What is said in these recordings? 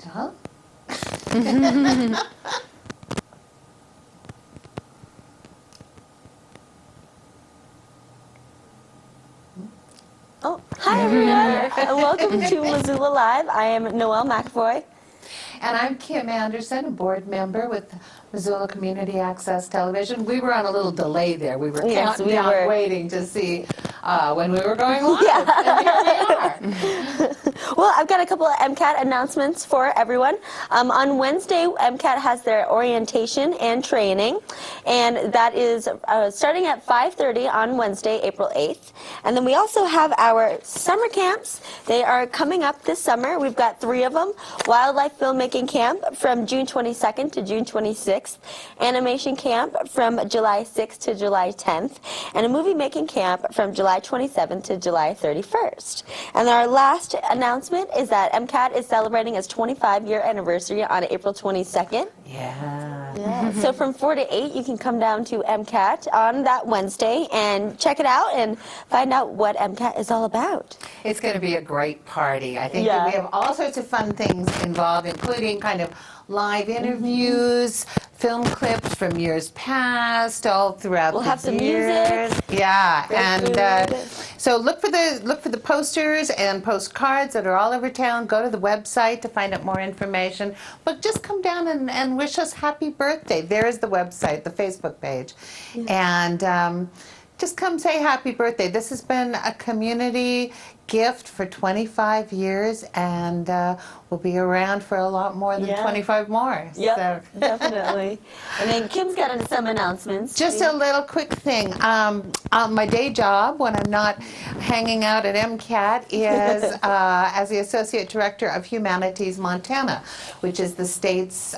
Huh? Oh, hi everyone, and welcome to Missoula Live. I am Noelle McAvoy. And I'm Kim Anderson, a board member with Missoula Community Access Television. We were on a little delay there. We were counting down, waiting to see when we were going live. Yeah. And here we are. Well, I've got a couple of MCAT announcements for everyone. On Wednesday, MCAT has their orientation and training, and that is starting at 5:30 on Wednesday, April 8th. And then we also have our summer camps. They are coming up this summer. We've got 3 of them. Wildlife Filmmaking Camp from June 22nd to June 26th. Animation Camp from July 6th to July 10th. And a Movie Making Camp from July 27th to July 31st. And our last announcement is that MCAT is celebrating its 25-year anniversary on April 22nd. Yeah. So from 4 to 8, you can come down to MCAT on that Wednesday and check it out and find out what MCAT is all about. It's going to be a great party. I think that we have all sorts of fun things involved, including kind of live interviews, film clips from years past, all throughout the years. We'll have some music. Yeah, and so look for the posters and postcards that are all over town. Go to the website to find out more information. But just come down and wish us happy birthday. There is the website, the Facebook page, and just come say happy birthday. This has been a community gift for 25 years, and we'll be around for a lot more than 25 more. Yep, So. definitely. And then Kim's got some announcements. Just a little quick thing. My day job, when I'm not hanging out at MCAT, is as the Associate Director of Humanities Montana, which is the state's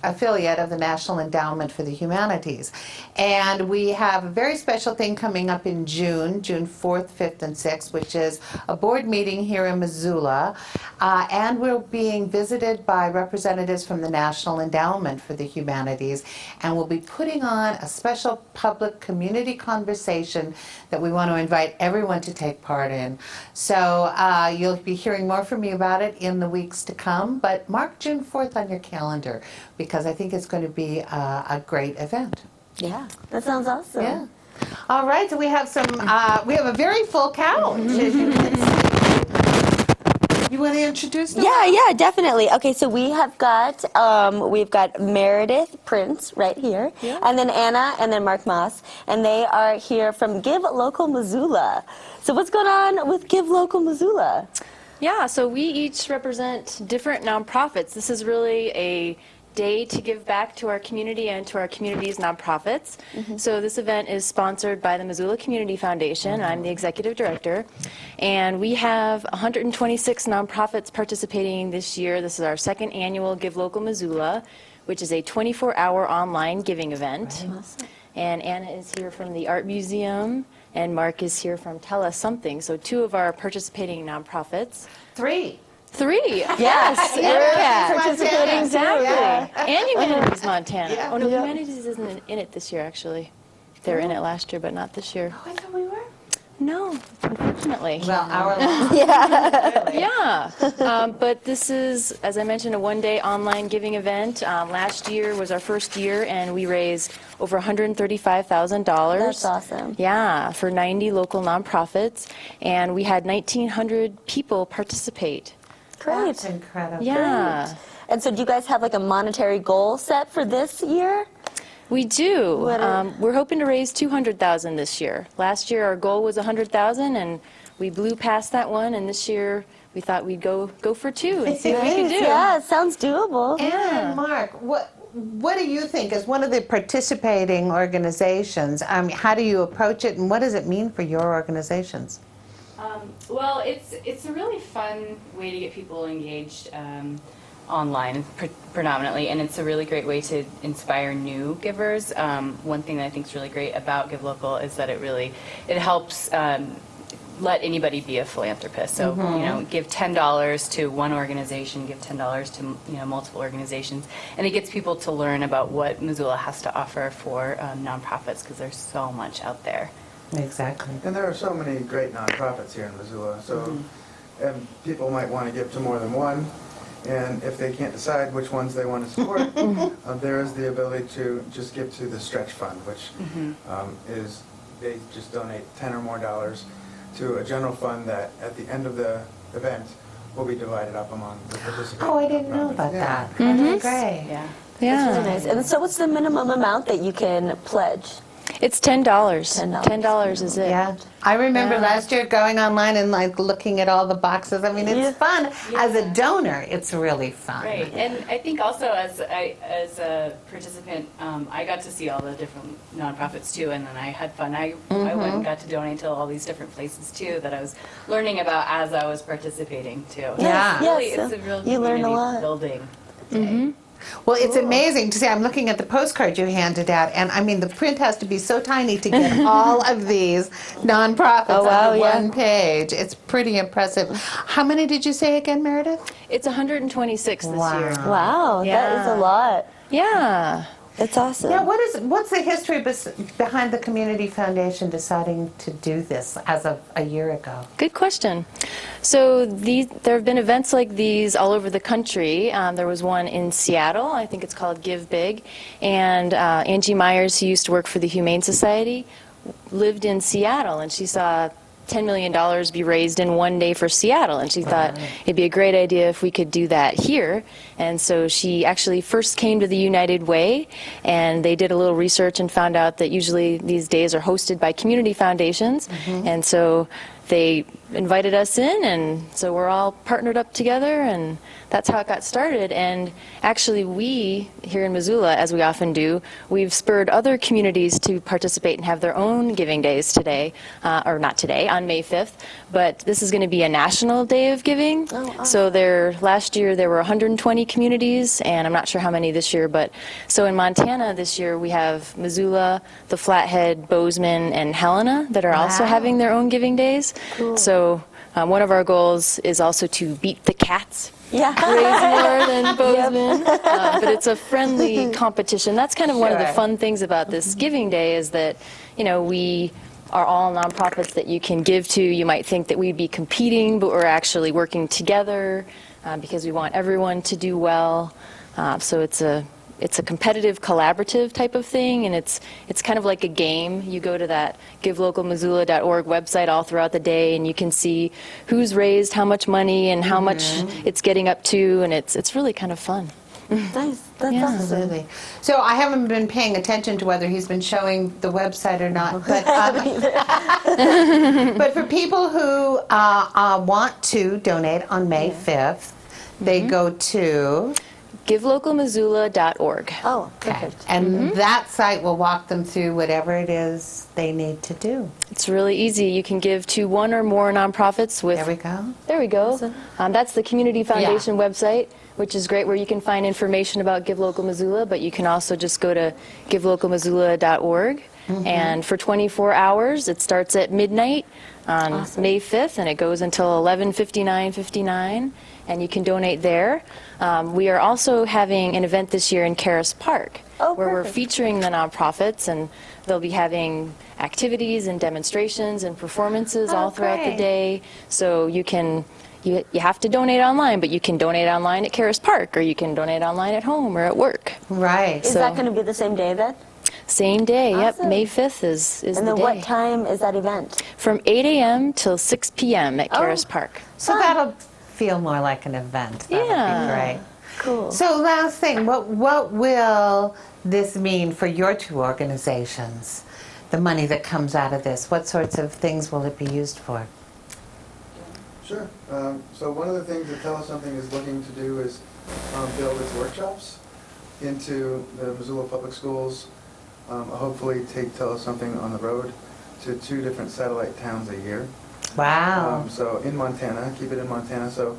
affiliate of the National Endowment for the Humanities. And we have a very special thing coming up in June 4th, 5th, and 6th, which is a board meeting here in Missoula. And we're being visited by representatives from the National Endowment for the Humanities. And we'll be putting on a special public community conversation that we want to invite everyone to take part in. So you'll be hearing more from me about it in the weeks to come. But mark June 4th on your calendar, because I think it's going to be a great event. Yeah, that sounds awesome. Yeah. All right, so we have we have a very full couch. You want to introduce them? Yeah, definitely. Okay, so we have got Meredith Prince right here, and then Anna, and then Mark Moss, and they are here from Give Local Missoula. So what's going on with Give Local Missoula? Yeah, so we each represent different nonprofits. This is really a day to give back to our community and to our community's nonprofits. So this event is sponsored by the Missoula Community Foundation. I'm the executive director, and we have 126 nonprofits participating this year. This is our second annual Give Local Missoula, which is a 24-hour online giving event. Awesome. And Anna is here from the Art Museum, and Mark is here from Tell Us Something. So 2 of our participating nonprofits. 3. 3, Yes, MCAT. participating Exactly. Yeah. And Humanities Montana. Yeah. Oh, no, Humanities isn't in it this year, actually. They were in it last year, but not this year. Oh, I thought we were. No, unfortunately. Well, our long. Yeah. But this is, as I mentioned, a one-day online giving event. Last year was our first year, and we raised over $135,000. That's awesome. Yeah, for 90 local nonprofits, and we had 1,900 people participate. Great. That's incredible. Yeah. Great. And so do you guys have like a monetary goal set for this year? We do. What We're hoping to raise $200,000 this year. Last year our goal was $100,000, and we blew past that one. And this year we thought we'd go for 2 and see what we can do. Yeah, it sounds doable. And Mark, what do you think as one of the participating organizations? How do you approach it, and what does it mean for your organizations? Well, it's a really fun way to get people engaged online predominantly, and it's a really great way to inspire new givers. One thing that I think is really great about Give Local is that it helps let anybody be a philanthropist. So give $10 to one organization, give $10 to multiple organizations, and it gets people to learn about what Missoula has to offer for nonprofits, because there's so much out there. Exactly. And there are so many great nonprofits here in Missoula, so and people might want to give to more than one. And if they can't decide which ones they want to support, there is the ability to just give to the stretch fund, which is they just donate $10 or more to a general fund that at the end of the event will be divided up among the participants. Oh, I didn't know about Yeah. that. That's great. Yeah. That's really Yeah. nice. And so what's the minimum amount that you can pledge? It's $10. $10. $10 is it. Yeah, I remember Yeah. last year going online and like looking at all the boxes. I mean, it's Yeah. fun. As a donor, it's really fun. Right, and I think also as a participant, I got to see all the different nonprofits too, and then I had fun. I went and got to donate to all these different places too that I was learning about as I was participating too. Yeah. It's really, Yes, it's a real you learn a community lot. building day. Well, it's amazing to see. I'm looking at the postcard you handed out, and I mean, the print has to be so tiny to get all of these nonprofits Oh, wow, on yeah. one page. It's pretty impressive. How many did you say again, Meredith? It's 126 this Wow. year. Wow, that is a Yeah. lot. Yeah. That's awesome. Yeah, what's the history behind the Community Foundation deciding to do this as of a year ago? Good question. So there have been events like these all over the country. There was one in Seattle. I think it's called Give Big. And Angie Myers, who used to work for the Humane Society, lived in Seattle, and she saw $10 million be raised in one day for Seattle, and she thought it'd be a great idea if we could do that here. And so she actually first came to the United Way, and they did a little research and found out that usually these days are hosted by community foundations, and so they invited us in, and so we're all partnered up together, and that's how it got started. And actually we, here in Missoula, as we often do, we've spurred other communities to participate and have their own giving days today, or not today, on May 5th, but this is going to be a national day of giving. So last year there were 120 communities, and I'm not sure how many this year, but so in Montana this year we have Missoula, the Flathead, Bozeman, and Helena that are also Wow. having their own giving days. So one of our goals is also to beat the cats, Yeah. raise more than Bozeman, but it's a friendly competition. That's kind of one of the Sure. fun things about this Giving Day is that, we are all nonprofits that you can give to. You might think that we'd be competing, but we're actually working together because we want everyone to do well. So it's a competitive, collaborative type of thing, and it's kind of like a game. You go to that givelocalmissoula.org website all throughout the day, and you can see who's raised how much money and how much it's getting up to, and it's really kind of fun. Nice. That's Yeah. awesome. Absolutely. So I haven't been paying attention to whether he's been showing the website or not, but but for people who want to donate on May 5th, they go to givelocalmissoula.org. Oh, okay, perfect. and that site will walk them through whatever it is they need to do. It's really easy. You can give to one or more nonprofits with... There we go. There we go. Awesome. That's the Community Foundation website, which is great, where you can find information about Give Local Missoula, but you can also just go to givelocalmissoula.org. And for 24 hours, it starts at midnight on May 5th, and it goes until 11:59:59, and you can donate there. We are also having an event this year in Caras Park, where we're perfect. featuring the nonprofits, and they'll be having activities and demonstrations and performances all throughout the great. day. So you have to donate online, but you can donate online at Caras Park, or you can donate online at home or at work. Right. Is that going to be the same day then? Same day, yep. Awesome. May 5th is And the then day. what time is that event? From 8 a.m. till 6 p.m. at Caras Oh. Park. So that'll feel more like an event. That'll Yeah. be great. Cool. So last thing, what will this mean for your two organizations? The money that comes out of this, what sorts of things will it be used for? Sure. So one of the things that Tell Us Something is looking to do is build its workshops into the Missoula Public Schools. Hopefully take Tell Us Something on the road to 2 different satellite towns a year. Wow. So in Montana, keep it in Montana. So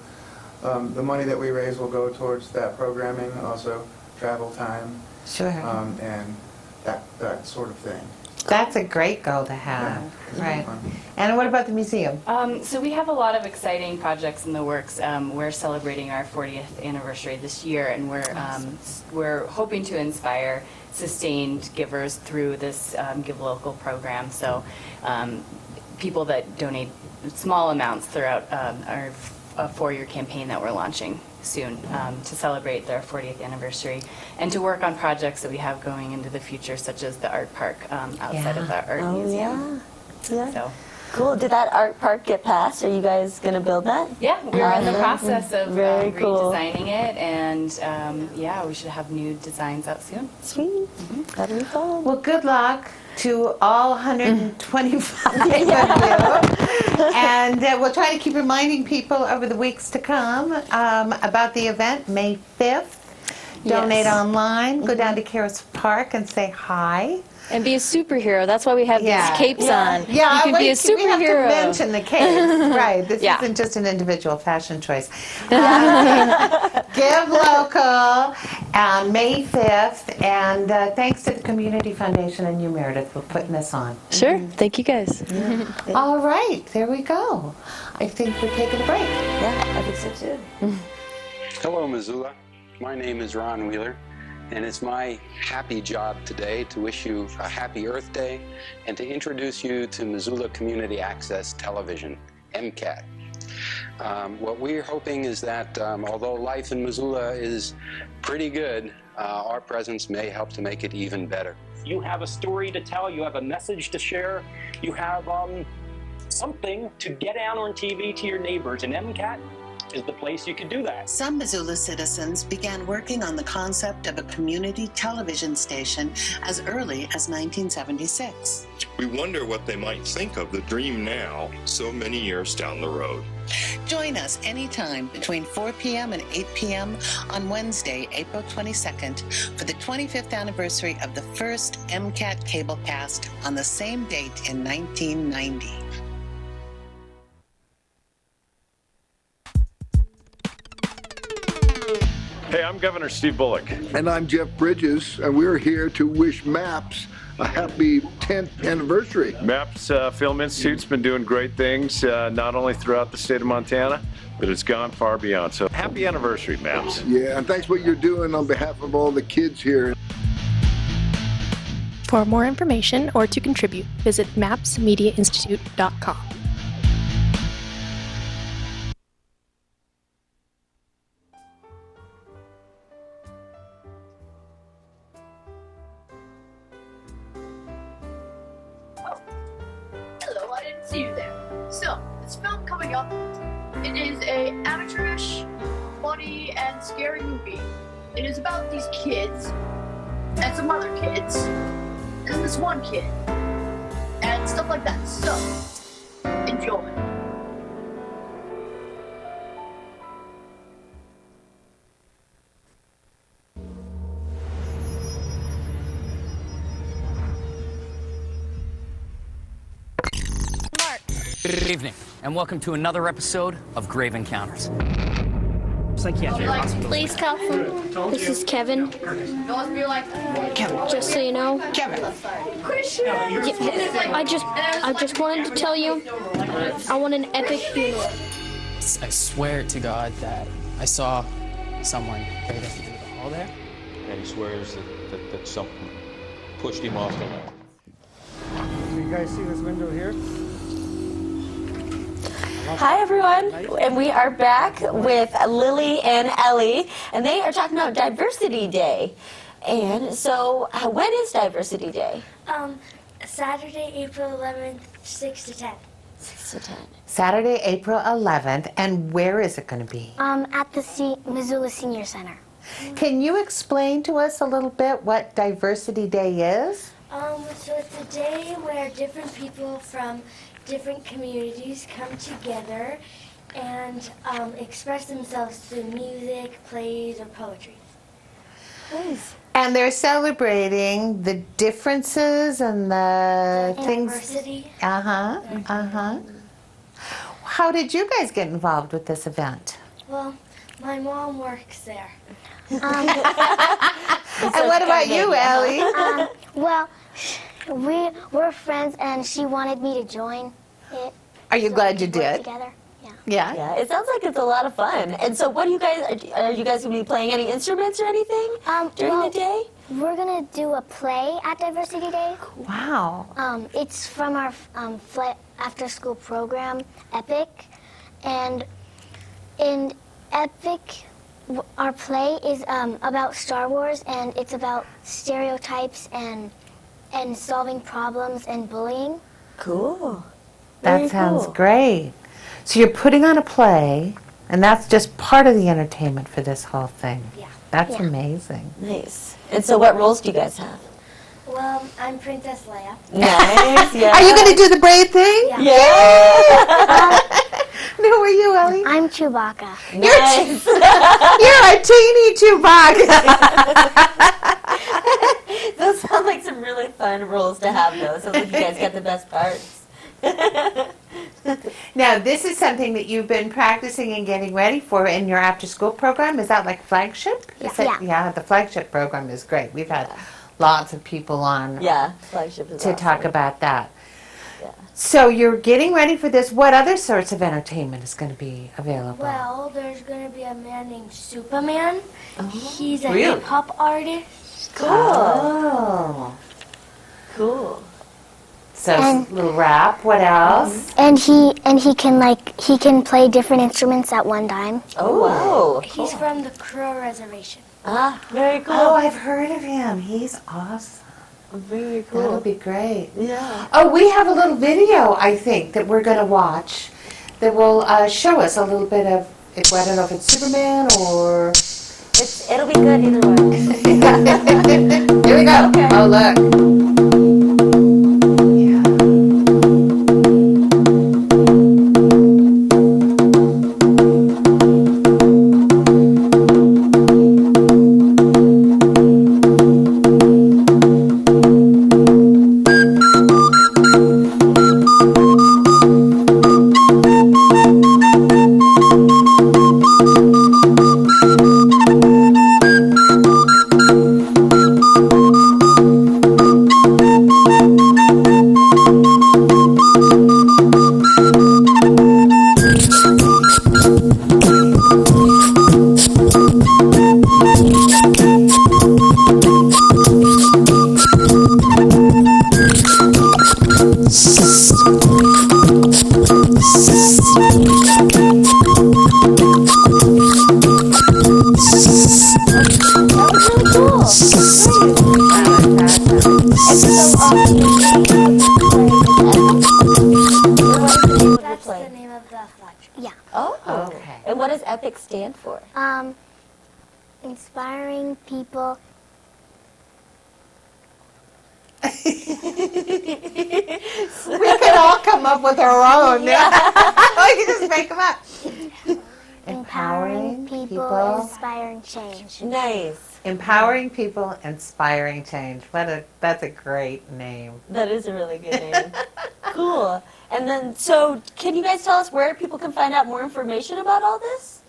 the money that we raise will go towards that programming, also travel time, Sure. and that sort of thing. That's a great goal to have. Yeah. Right. And what about the museum? So we have a lot of exciting projects in the works. We're celebrating our 40th anniversary this year, and we're hoping to inspire sustained givers through this Give Local program. So people that donate small amounts throughout our a 4-year campaign that we're launching soon to celebrate their 40th anniversary and to work on projects that we have going into the future, such as the art park outside of the art museum. Yeah. So. Cool. Did that art park get passed? Are you guys going to build that? Yeah, we're in the Awesome. process of Very cool. redesigning it, and yeah, we should have new designs out soon. Sweet. That'll be fun. Well, good luck to all 125 of you. And we'll try to keep reminding people over the weeks to come about the event, May 5th. Donate Yes. online. Go down to Karis Park and say hi. And be a superhero. That's why we have Yeah. these capes Yeah. on. Yeah, you can be a we have to superhero. mention the case. Right, this Yeah. isn't just an individual fashion choice. Give local on May 5th, and thanks to the Community Foundation and you, Meredith, for putting this on. Sure. Thank you guys. All right, there we go. I think we're taking a break. Yeah, I think so too. Hello, Missoula. My name is Ron Wheeler, and it's my happy job today to wish you a happy Earth Day and to introduce you to Missoula Community Access Television, MCAT. What we're hoping is that although life in Missoula is pretty good, our presence may help to make it even better. You have a story to tell, you have a message to share, you have something to get out on TV to your neighbors, and MCAT is the place you could do that. Some Missoula citizens began working on the concept of a community television station as early as 1976. We wonder what they might think of the dream now, so many years down the road. Join us anytime between 4 p.m. and 8 p.m. on Wednesday, April 22nd, for the 25th anniversary of the first MCAT cablecast on the same date in 1990. Hey, I'm Governor Steve Bullock. And I'm Jeff Bridges, and we're here to wish MAPS a happy 10th anniversary. MAPS Film Institute's been doing great things, not only throughout the state of Montana, but it's gone far beyond. So happy anniversary, MAPS. Yeah, and thanks for what you're doing on behalf of all the kids here. For more information or to contribute, visit mapsmediainstitute.com. Hello, I didn't see you there. So, this film coming up, it is a amateurish, funny, and scary movie. It is about these kids, and some other kids, and this one kid, and stuff like that. So, enjoy. Good evening, and welcome to another episode of Grave Encounters. Psychiatric hospital. Please, Catherine. This is Kevin. Just so you know. Kevin. I just wanted to tell you, I want an epic funeral. I swear to God that I saw someone right at the hall there. And he swears that something pushed him off the wall. Do you guys see this window here? Hi, everyone, and we are back with Lily and Ellie, and they are talking about Diversity Day. And so, when is Diversity Day? Saturday, April 11th, 6 to 10. 6 to 10. Saturday, April 11th, and where is it going to be? At the Missoula Senior Center. Can you explain to us a little bit what Diversity Day is? So it's a day where different people from different communities come together and express themselves through music, plays, or poetry. Nice. And they're celebrating the differences and the things. Diversity. How did you guys get involved with this event? Well, my mom works there. And what about you, Ellie? Well, we're friends, and she wanted me to join it. Are you glad you we work did? Together. Yeah. It sounds like it's a lot of fun. And so, what do you guys? Are you guys going to be playing any instruments or anything during the day? We're gonna do a play at Diversity Day. Wow. It's from our after-school program, Epic, and In Epic, our play is about Star Wars, and it's about stereotypes and solving problems and bullying. Cool. That sounds great. So you're putting on a play, and that's just part of the entertainment for this whole thing. Yeah. That's amazing. Nice. And so what roles do you guys have? Well, I'm Princess Leia. Nice. Yeah. Are you going to do the braid thing? Yeah. No, are you, Ellie? I'm Chewbacca. Nice. You're a teeny Chewbacca. Those sound like some really fun roles to have, though. Sounds like you guys got the best parts. Now, this is something that you've been practicing and getting ready for in your after-school program. Is that like flagship? Yeah, the flagship program is great. We've had lots of people on flagship is to awesome. talk about that. So you're getting ready for this. What other sorts of entertainment is going to be available? Well, there's going to be a man named Superman. He's a Really? hip-hop artist. Cool. Oh. Cool. So a little rap. What else? And he can play different instruments at one time. Oh, wow. He's from the Crow Reservation. Ah, very cool. Oh, I've heard of him. He's awesome. Very cool. That'll be great. Yeah. Oh, we have a little video, I think, that we're going to watch that will show us a little bit of, I don't know if it's Superman or... It'll be good either way. Here we go. Okay. Oh, look. That's the name of the flagship. Yeah. Oh, okay. And what does EPIC stand for? Inspiring people. We can all come up with our own. We can just make them up. Empowering people, inspiring change. Nice. Empowering people, inspiring change. That's a great name. That is a really good name. Cool. And then, so can you guys tell us where people can find out more information about all this?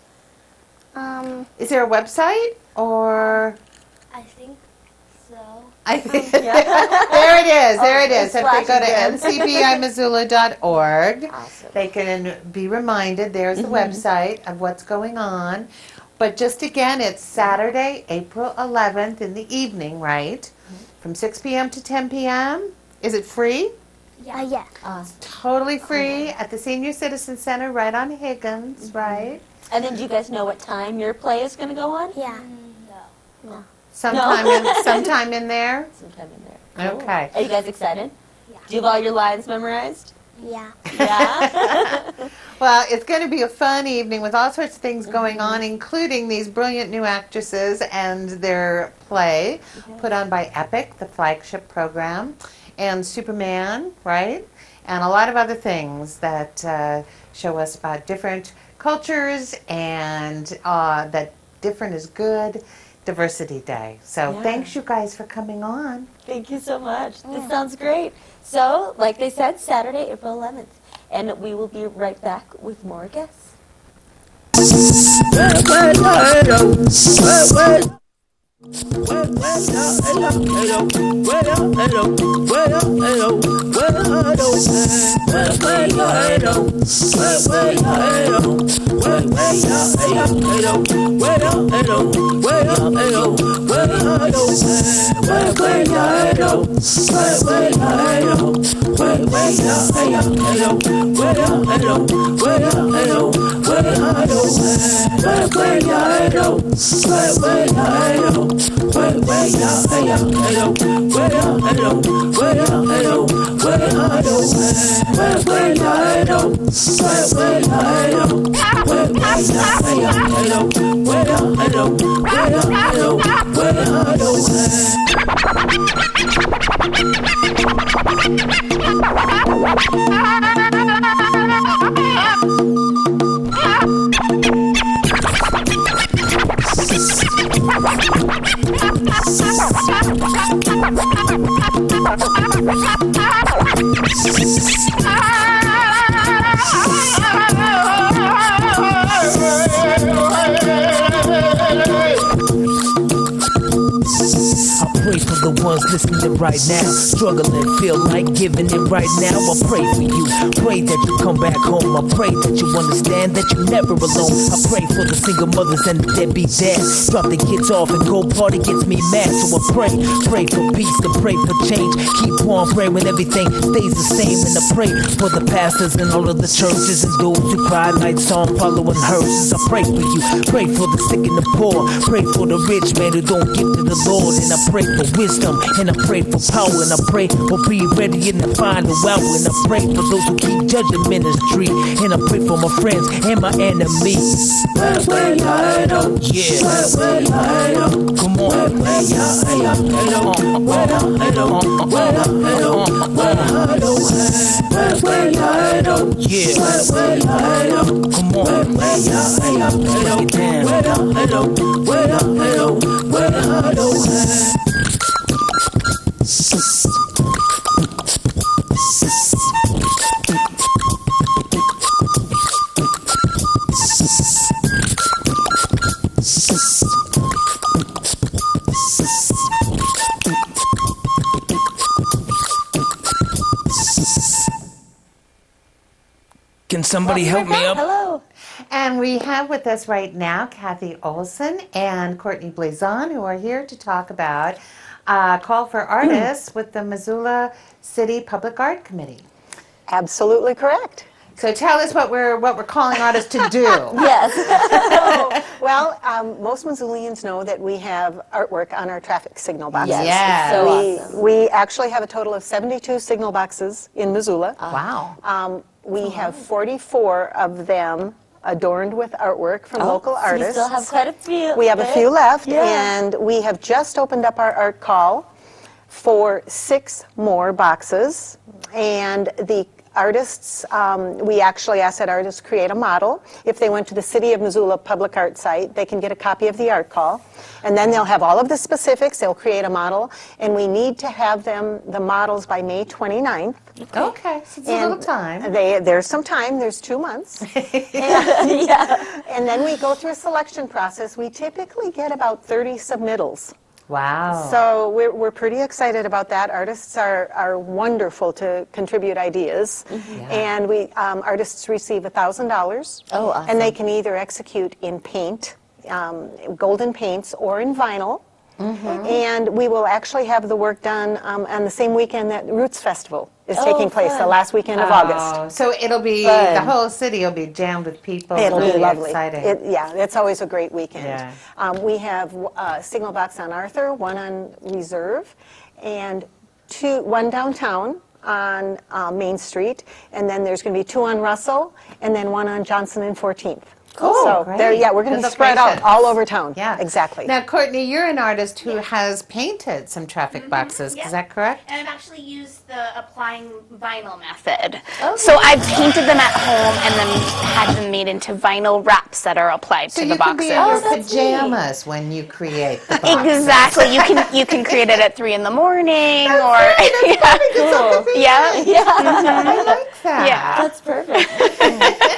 Is there a website or? I think so. I think there it is. There it is. It's If they go to flashing good. ncbimissoula.org, Awesome. they can be reminded. There's the website of what's going on. But just again, it's Saturday, April 11th in the evening, right? From 6 p.m. to 10 p.m. Is it free? Yeah. Totally free at the Senior Citizen Center right on Higgins, right? And then do you guys know what time your play is going to go on? Yeah. No. Sometime in there? Sometime in there. Cool. Okay. Are you guys excited? Yeah. Do you have all your lines memorized? Yeah. Yeah? Well, it's going to be a fun evening with all sorts of things going on, including these brilliant new actresses and their play put on by EPIC, the flagship program, and Superman, right? And a lot of other things that show us about different cultures and that different is good. Diversity Day. So thanks you guys for coming on. Thank you so much. This sounds great. So, like they said, Saturday, April 11th. And we will be right back with more guests. Well, Pray for the ones listening right now, struggling, feel like giving it right now. I pray for you, pray that you come back home. I pray that you understand that you're never alone. I pray for the single mothers and the deadbeat dads. Drop the kids off and go party gets me mad. So I pray for peace and pray for change. Keep on praying when everything stays the same. And I pray for the pastors and all of the churches and those who cry like song following hearses. I pray for you, pray for the sick and the poor. Pray for the rich man who don't give to the Lord. And I pray for wisdom, and I pray for power, and I pray for be ready in the final hour, and I pray for those who keep judging ministry, and I pray for my friends and my enemies. Yeah. Come on. Can somebody help me up? Hello. And we have with us right now Kathy Olson and Courtney Blazon, who are here to talk about Call for Artists with the Missoula City Public Art Committee. Absolutely correct. So tell us what we're calling artists to do. Yes. Well, most Missoulians know that we have artwork on our traffic signal boxes. Yes. So Awesome. we actually have a total of 72 signal boxes in Missoula. Wow. We have 44 of them adorned with artwork from local So artists. you still have quite a few. We have a few left, Yeah. and we have just opened up our art call for 6 more boxes. And the artists, we actually asked that artists create a model. If they went to the City of Missoula Public Art site, they can get a copy of the art call. And then they'll have all of the specifics, they'll create a model, and we need to have them, the models, by May 29th. Okay, so it's a little time. There's some time, there's 2 months. And then we go through a selection process. We typically get about 30 submittals. Wow. So we're pretty excited about that. Artists are wonderful to contribute ideas. And we artists receive $1,000. Oh, awesome. And they can either execute in paint, golden paints, or in vinyl. And we will actually have the work done on the same weekend that Roots Festival is taking place, the last weekend of August. So it'll be, Fun. the whole city will be jammed with people. It'll really be lovely. Exciting. Yeah, it's always a great weekend. Yeah. We have a signal box on Arthur, one on Reserve, and one downtown on Main Street, and then there's going to be 2 on Russell, and then 1 on Johnson and 14th. Cool. So Great. we're going to Good be spread out locations. all over town. Yeah. Exactly. Now, Courtney, you're an artist who has painted some traffic boxes. Yeah. Is that correct? And I've actually used the applying vinyl method. So I've painted them at home and then had them made into vinyl wraps that are applied So to you the can boxes. be in your pajamas when you create the box. Exactly. You can create it at 3 in the morning or yeah. I like that. Yeah. That's perfect.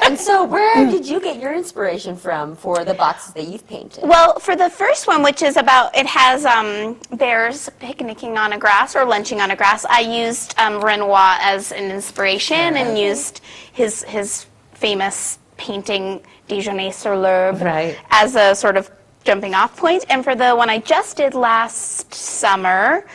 And so where did you get your inspiration from for the boxes that you've painted? Well, for the first one, which is about, it has bears picnicking on a grass or lunching on a grass, I used Renoir as an inspiration and used his famous painting Déjeuner sur l'herbe as a sort of jumping off point. And for the one I just did last summer,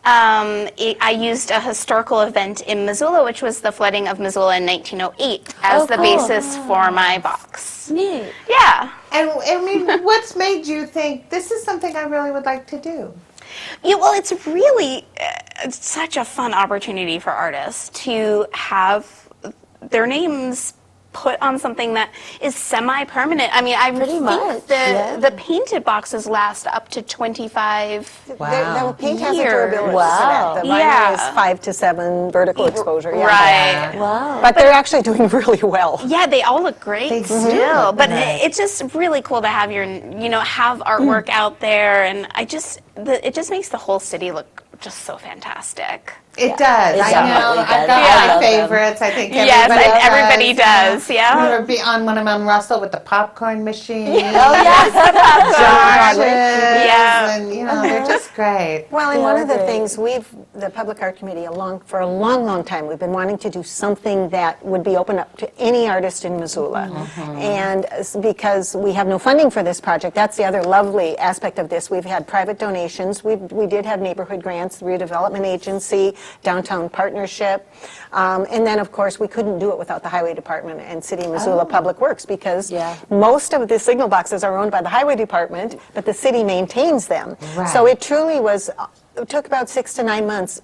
I used a historical event in Missoula, which was the flooding of Missoula in 1908, as the basis for my box. Neat. Yeah. And I mean, what's made you think this is something I really would like to do? Yeah, well, it's really such a fun opportunity for artists to have their names put on something that is semi-permanent. I mean, I think the painted boxes last up to 25 Wow. The paint has a years. durability. Wow. The vinyl is 5 to 7 vertical exposure. Yeah. Right. Wow. But they're actually doing really well. Yeah, they all look great They do still. look But nice. it's just really cool to have have artwork out there, and it just makes the whole city look just so fantastic. It does. I know. I've got my favorites. I think everybody does. Yeah. We were on one of them, Russell, with the popcorn machine. Oh, yes, the popcorn. Yeah. And, they're just great. Well, and one of the things the Public Art Committee, for a long, long time, we've been wanting to do something that would be open up to any artist in Missoula. And because we have no funding for this project, that's the other lovely aspect of this. We've had private donations. We did have neighborhood grants, the redevelopment agency, downtown partnership. And then, of course, we couldn't do it without the Highway Department and City of Missoula Public Works, because most of the signal boxes are owned by the Highway Department, but the city maintains them. Right. So it truly it took about 6 to 9 months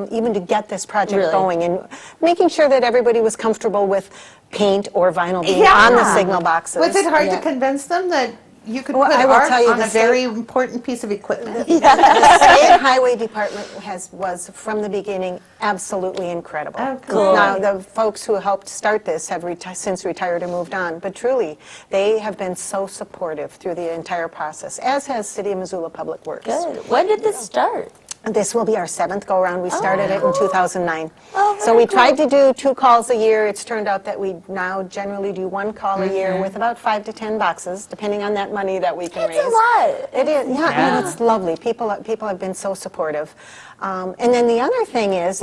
even to get this project going, and making sure that everybody was comfortable with paint or vinyl being on the signal boxes. Was it hard to convince them that you could put I will art tell you on the a very important piece of equipment? The State Highway Department was, from the beginning, absolutely incredible. Oh, cool. Now, the folks who helped start this have since retired or moved on, but truly, they have been so supportive through the entire process, as has City of Missoula Public Works. Good. When did this start? This will be our 7th go-around. We started it in 2009. Oh, so we tried to do 2 calls a year. It's turned out that we now generally do 1 call a year with about 5 to 10 boxes, depending on that money that we can raise. It's a lot. It is, yeah. And it's lovely. People have been so supportive. And then the other thing is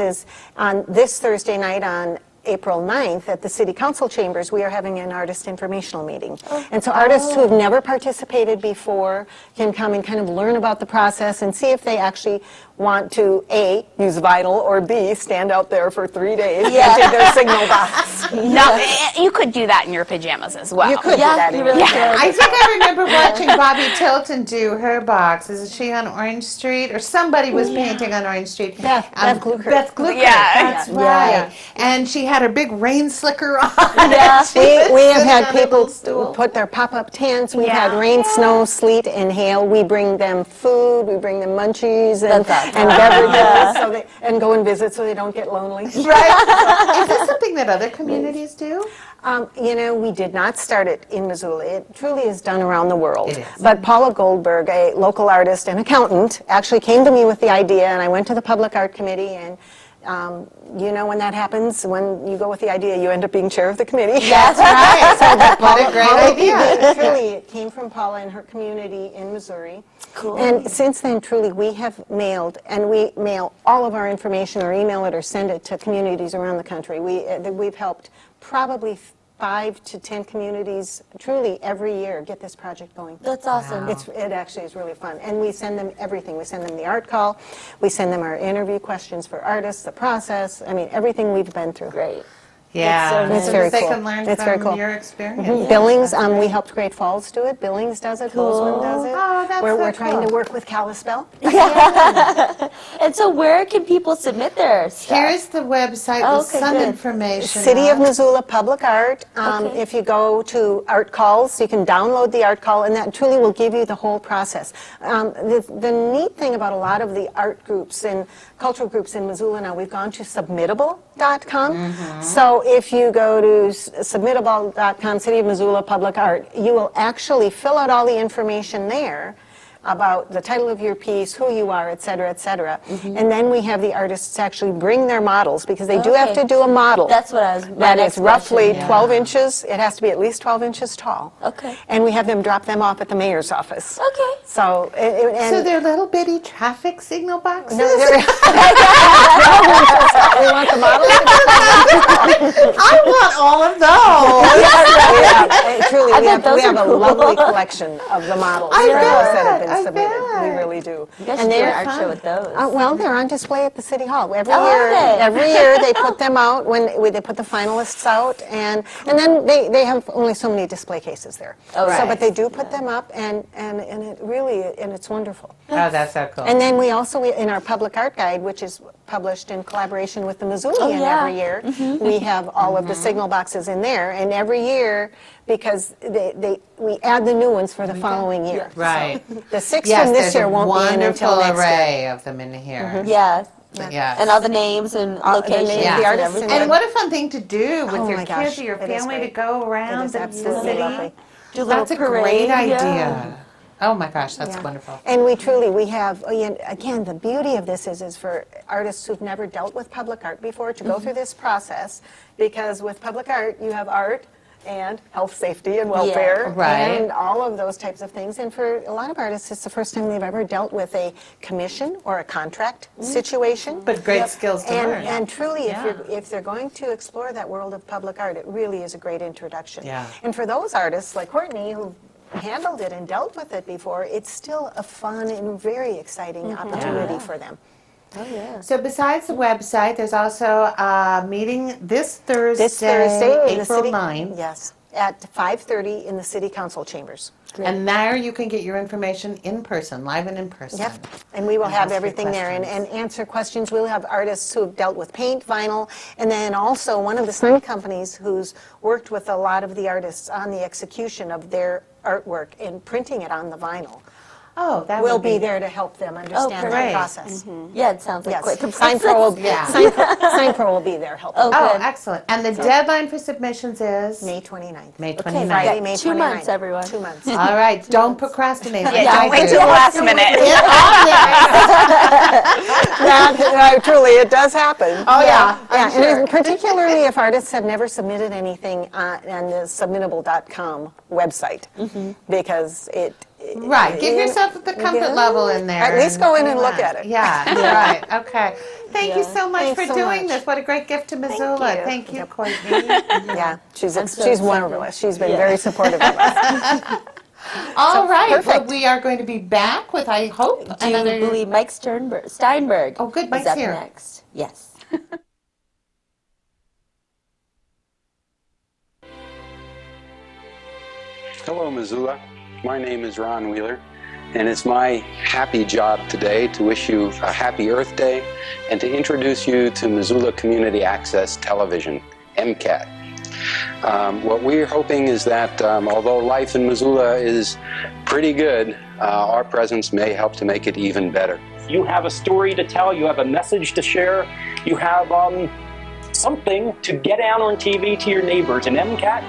on this Thursday night on April 9th at the City Council chambers, we are having an artist informational meeting. And so artists who have never participated before can come and kind of learn about the process and see if they actually want to, A, use vinyl, or B, stand out there for 3 days and take their signal box. No, you could do that in your pajamas as well. You could do that. I think I remember watching Bobby Tilton do her box. Is she on Orange Street? Or somebody was painting on Orange Street. Beth Glucker. Beth Glucker. Yeah. That's right. And she had her big rain slicker on. We have had people put their pop-up tents. We've had rain, snow, sleet, and hail. We bring them food. We bring them munchies and beverages, and go and visit so they don't get lonely. Right. Is this something that other communities do? We did not start it in Missoula. It truly is done around the world. It is. But Paula Goldberg, a local artist and accountant, actually came to me with the idea, and I went to the Public Art Committee, and when that happens, when you go with the idea, you end up being chair of the committee. That's right. So what a great idea. Truly, it came from Paula and her community in Missouri. Cool. And since then, truly, we have mailed, and we mail all of our information or email it or send it to communities around the country. We've helped probably 5 to 10 communities, truly, every year get this project going. That's awesome. It actually is really fun. And we send them everything. We send them the art call. We send them our interview questions for artists, the process. I mean, everything we've been through. Great. Yeah, It's so very that they cool. can learn It's from very cool. your experience. Mhm. Billings, we helped Great Falls do it. Billings does it. Bozeman does it. Oh, that's We're so trying cool. to work with Kalispell. And so where can people submit their stuff? Here's the website with Okay, some good. information. City of on. Missoula Public Art. Okay. If you go to Art Calls, you can download the art call, and that truly will give you the whole process. The neat thing about a lot of the art groups and cultural groups in Missoula now, we've gone to submittable.com. So if you go to submittable.com, City of Missoula Public Art, you will actually fill out all the information there about the title of your piece, who you are, et cetera, et cetera. And then we have the artists actually bring their models, because they do have to do a model. That's what I was. my That next is roughly question. 12 inches. It has to be at least 12 inches tall. Okay. And we have them drop them off at the mayor's office. Okay. So, So they're little bitty traffic signal boxes? No, we want the model. I want all of those. Truly, really, I we bet have, we those have are a cool. lovely collection of the models I for those that have bet, been I submitted. We bet. really do. You guys And should do an they're art show with those. well, they're on display at the City Hall. Every Oh, year, are they? every year they put them out when they put the finalists out, and then they have only so many display cases there. Oh, So, right. but they do put them up, and it really, and it's wonderful. Oh, that's so cool. And then we also, in our public art guide, which is published in collaboration with the Missoulian Oh, yeah. every year, we have all of the signal boxes in there, and every year, because we add the new ones for the following year. Right. So the 6 Yes, from this there's year a won't be in until wonderful next year. array of them in here. Yeah. Yes. And all the names and All the locations names, Yeah. the and artists everything. And what a fun thing to do with Oh your my kids gosh, or your it is family to great. go around It is the absolutely city. lovely. Do a little That's a parade, great yeah. idea. Oh my gosh, that's Yeah. wonderful. And we have, again, the beauty of this is for artists who've never dealt with public art before to go through this process, because with public art, you have art and health, safety, and welfare, right. and all of those types of things. And for a lot of artists, it's the first time they've ever dealt with a commission or a contract situation. But great skills to learn. And truly, Yeah. if they're going to explore that world of public art, it really is a great introduction. Yeah. And for those artists like Courtney, who handled it and dealt with it before, it's still a fun and very exciting opportunity for them. Oh, yeah. So besides the website, there's also a meeting this Thursday, This Thursday in the April city, 9th. yes, at 5:30 in the City Council chambers. And there you can get your information in person, live and in person. Yep, and we will And have ask your everything there and questions. answer questions. We'll have artists who have dealt with paint, vinyl, and then also one of the sign companies who's worked with a lot of the artists on the execution of their artwork and printing it on the vinyl. Oh, that We'll would be there to help them understand that great. process. Yeah, it sounds like Yes, quite the Sign Pro will, Yeah. Sign Pro will be there helping. Oh, Oh, good. excellent. And the deadline for submissions is? May 29th. May Okay, 29th. Friday, May 29th. 2 months, everyone. 2 months. All right, don't procrastinate. like Yeah, I don't wait do. till the last minute. That, truly, it does happen. Oh, yeah, I'm Yeah, and sure. particularly if artists have never submitted anything on the submittable.com website, because it... Right, give yourself the comfort level in there. At least go in and look relax. at it. Yeah, right, okay. Thank you Yeah. so much Thanks for so doing much. this. What a great gift to Missoula. you. Thank you, Courtney. Yeah, she's I'm so she's excited. marvelous. She's been Yeah. very supportive of us. All right, well, perfect. we are going to be back with, I hope, Do you another... believe Mike Steinberg Oh, good, is Mike's up here. next? Yes. Hello, Missoula. My name is Ron Wheeler, and it's my happy job today to wish you a happy Earth Day and to introduce you to Missoula Community Access Television, MCAT. What we're hoping is that although life in Missoula is pretty good, our presence may help to make it even better. You have a story to tell, you have a message to share, you have something to get out on TV to your neighbors, and MCAT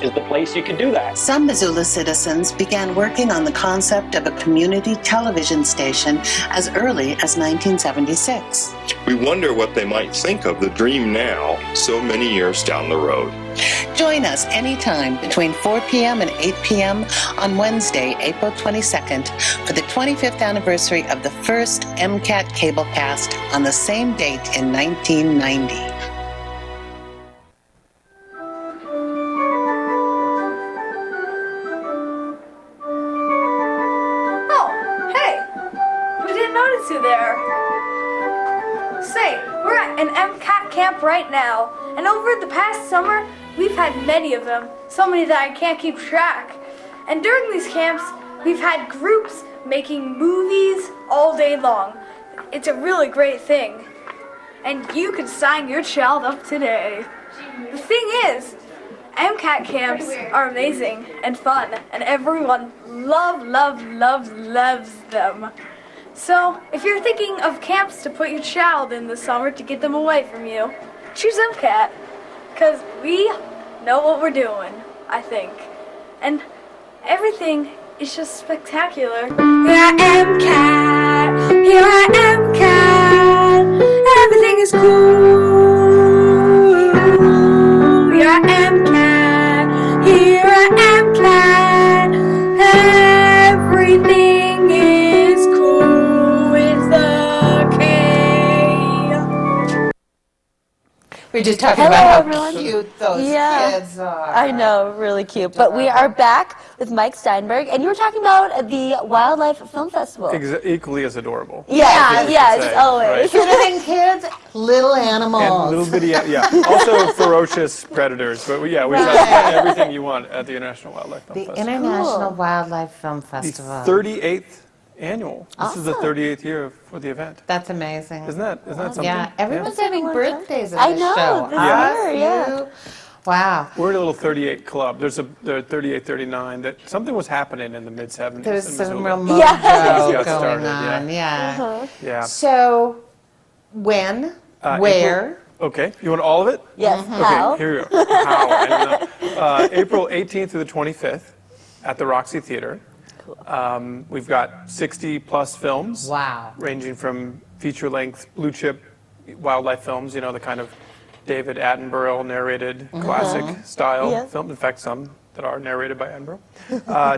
is the place you can do that. Some Missoula citizens began working on the concept of a community television station as early as 1976. We wonder what they might think of the dream now, so many years down the road. Join us anytime between 4 p.m. and 8 p.m. on Wednesday, April 22nd, for the 25th anniversary of the first MCAT cablecast on the same date in 1990. Oh, hey! We didn't notice you there. Say, we're at an MCAT camp right now, and over the past summer, we've had many of them, so many that I can't keep track. And during these camps, we've had groups making movies all day long. It's a really great thing. And you can sign your child up today. The thing is, MCAT camps are amazing and fun, and everyone loves them. So, if you're thinking of camps to put your child in this summer to get them away from you, choose MCAT, because we know what we're doing, I think. And everything is just spectacular. Here I am, cat. Here I am, cat. Everything is cool. Here I am, cat. Here I am, cat. Everything is cool with the K. We're just talking Hello, about how everyone. cute those Yeah. kids are. I know, really cute. But we are back with Mike Steinberg, and you were talking about the Wildlife Film Festival. Equally as adorable. Yeah, yes, say, always. right? Cuter than kids, little animals. And little bitty, yeah. Also ferocious predators. But yeah, we've got everything you want at the International Wildlife Film Festival. The International Wildlife Film Festival. The 38th annual. This is the 38th year for the event. That's amazing. Isn't that something? Yeah, everyone's having birthdays at I this know, show. this Us, year, yeah. you. Wow. We're in a little 38 club. There's a 38, 39. That something was happening in the mid 70s. There's in some Missoula. real mojo going started, on. Yeah. Yeah. So, when, where? Okay. You want all of it? Yes. Okay. How? Here we go. How? I don't know. April 18th through the 25th at the Roxy Theater. We've got 60 plus films. Wow. Ranging from feature-length blue chip wildlife films, you know, the kind of David Attenborough narrated classic style film. In fact, some that are narrated by Attenborough,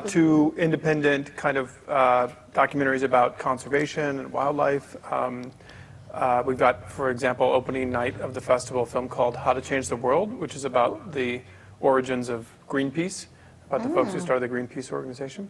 to independent kind of documentaries about conservation and wildlife. We've got, for example, opening night of the festival, a film called How to Change the World, which is about the origins of Greenpeace, about the folks who started the Greenpeace organization.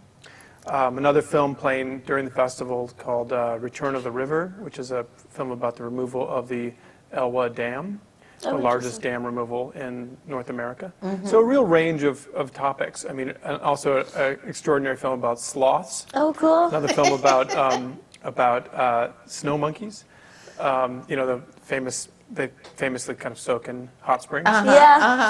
Another film playing during the festival called Return of the River, which is a film about the removal of the Elwha Dam, the largest dam removal in North America. So a real range of topics. I mean, and also an extraordinary film about sloths. Oh, cool. Another film about snow monkeys. You know, they famously kind of soak in hot springs,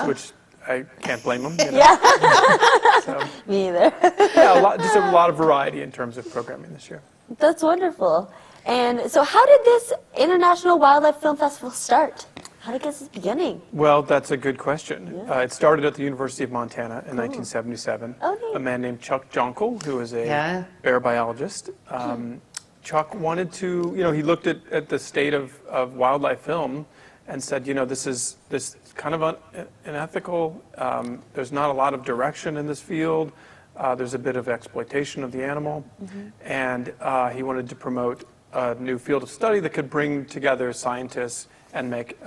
which I can't blame them. You know? Yeah. Me either. Yeah, just a lot of variety in terms of programming this year. That's wonderful. And so how did this International Wildlife Film Festival start? How did it get its beginning? Well, that's a good question. It started at the University of Montana in 1977. Oh, neat. A man named Chuck Jonkel, who is a bear biologist. Chuck wanted to, you know, he looked at the state of wildlife film and said, you know, this is kind of unethical. There's not a lot of direction in this field. There's a bit of exploitation of the animal. And he wanted to promote a new field of study that could bring together scientists and make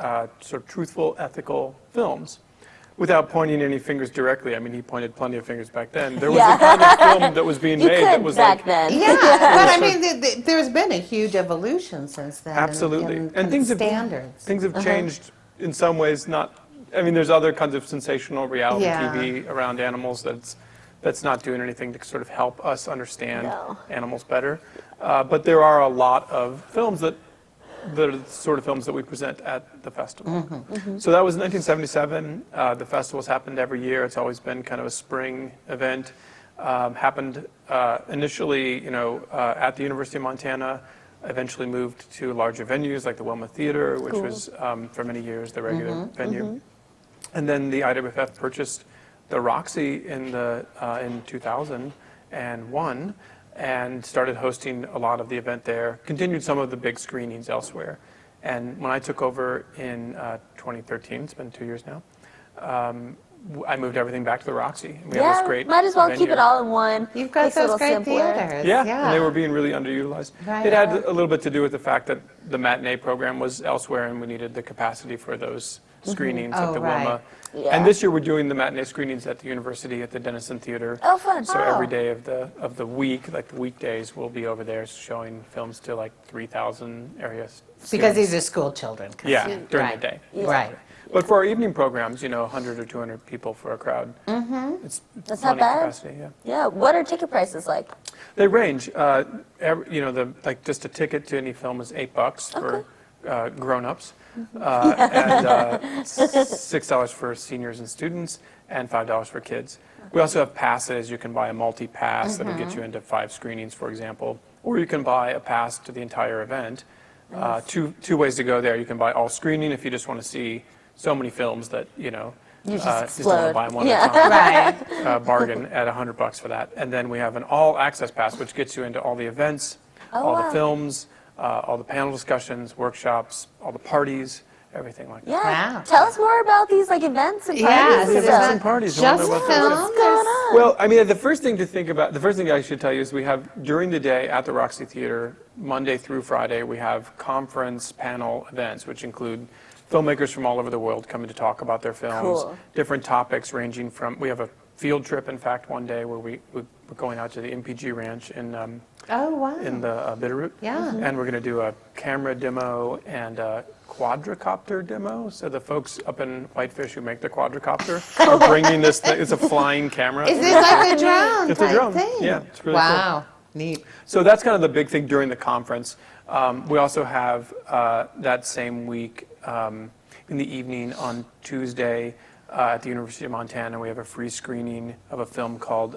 sort of truthful, ethical films. Without pointing any fingers directly. I mean, he pointed plenty of fingers back then. There was a kind of film that was being made that was back like... then. Yeah, but I mean, there's been a huge evolution since then. Absolutely. And things standards. Things have changed in some ways, not... I mean, there's other kinds of sensational reality TV around animals that's not doing anything to sort of help us understand animals better. But there are a lot of films that are the sort of films that we present at the festival. So that was 1977. The festival's happened every year. It's always been kind of a spring event. Happened initially, you know, at the University of Montana. Eventually moved to larger venues like the Wilma Theater, which was for many years the regular venue. And then the IWF purchased the Roxy in 2001. And started hosting a lot of the event there, continued some of the big screenings elsewhere. And when I took over in 2013, it's been 2 years now, I moved everything back to the Roxy. We have this great might as well venue. keep it all in one. You've got Makes it a those little great simpler. theaters. Yeah, and they were being really underutilized. Right. It had a little bit to do with the fact that the matinee program was elsewhere and we needed the capacity for those screenings at the Wilma. And this year we're doing the matinee screenings at the university at the Denison Theater. Oh, fun. So every day of the week, like the weekdays, we'll be over there showing films to like 3,000 area students. Because these are school children. Yeah, during the day. Right. But for our evening programs, you know, 100 or 200 people for a crowd. It's That's not plenty bad. capacity, Yeah. What are ticket prices like? They range. You know, like just a ticket to any film is $8 for grown-ups, and $6 for seniors and students, and $5 for kids. We also have passes. You can buy a multi-pass that'll get you into 5 screenings, for example, or you can buy a pass to the entire event. Two ways to go there. You can buy all screening if you just want to see so many films that, you know, You just don't want to buy them one at a time. Bargain at $100 for that. And then we have an all-access pass, which gets you into all the events, all the films, all the panel discussions, workshops, all the parties, everything like that. Yeah. Tell us more about these like events and parties. The events and parties. Just What's going on? Well, I mean, the first thing I should tell you is we have, during the day at the Roxy Theater, Monday through Friday, we have conference panel events, which include filmmakers from all over the world coming to talk about their films. Cool. Different topics ranging from, we have a field trip, in fact, one day where we're going out to the MPG Ranch in Oh, wow. in the Bitterroot. Yeah. And we're going to do a camera demo and a quadricopter demo. So the folks up in Whitefish who make the quadricopter are bringing this thing. It's a flying camera. Is this like a drone It's a type drone. thing? Yeah, it's really cool. Wow. Neat. So that's kind of the big thing during the conference. We also have that same week in the evening on Tuesday at the University of Montana, we have a free screening of a film called